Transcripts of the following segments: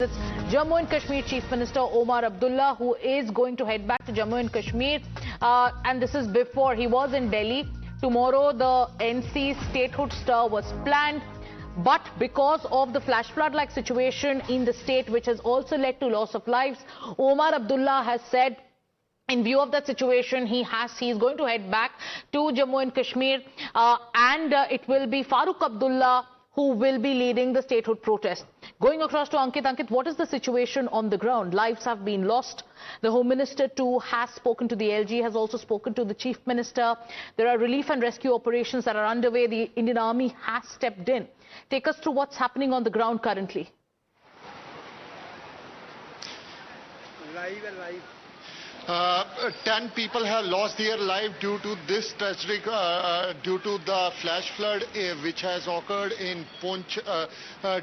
It's Jammu and Kashmir Chief Minister Omar Abdullah, who is going to head back to Jammu and Kashmir. And this is before he was in Delhi. Tomorrow, the NC statehood stir was planned. But because of the flash flood-like situation in the state, which has also led to loss of lives, Omar Abdullah has said, in view of that situation, he is going to head back to Jammu and Kashmir. It will be Farooq Abdullah who will be leading the statehood protest. Going across to Ankit. Ankit, what is the situation on the ground? Lives have been lost. The Home Minister too has spoken to the LG, has also spoken to the Chief Minister. There are relief and rescue operations that are underway. The Indian Army has stepped in. Take us through what's happening on the ground currently. Live. 10 people have lost their life due to this tragic, due to the flash flood which has occurred in Poonch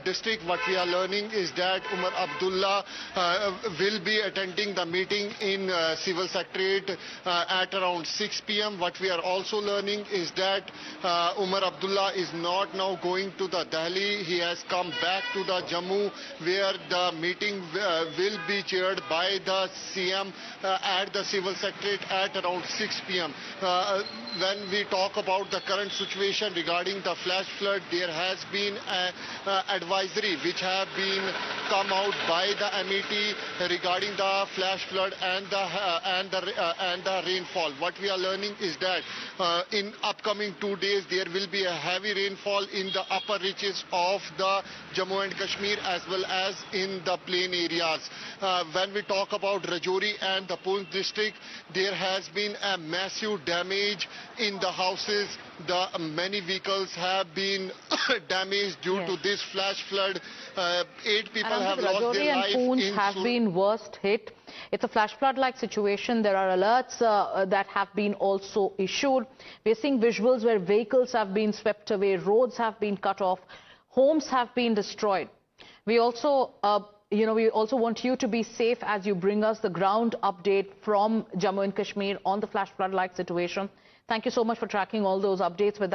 district. What we are learning is that Omar Abdullah will be attending the meeting in Civil Secretariat at around 6 p.m. What we are also learning is that Omar Abdullah is not now going to the Delhi. He has come back to the Jammu, where the meeting will be chaired by the CM at the Civil Secretariat at around 6 p.m. When we talk about the current situation regarding the flash flood, there has been an advisory which have been come out by the MET regarding the flash flood and the rainfall. What we are learning is that in upcoming 2 days there will be a heavy rainfall in the upper reaches of the Jammu and Kashmir as well as in the plain areas. When we talk about Rajouri and the Poonch district, there has been a massive damage in the houses. Many vehicles have been damaged due to this flash flood. 8 people have lost their life. Rajouri and Poonch have been worst hit. It's a flash flood-like situation. There are alerts that have been also issued. We're seeing visuals where vehicles have been swept away, roads have been cut off, homes have been destroyed. We also we also want you to be safe as you bring us the ground update from Jammu and Kashmir on the flash flood-like situation. Thank you so much for tracking all those updates. With that,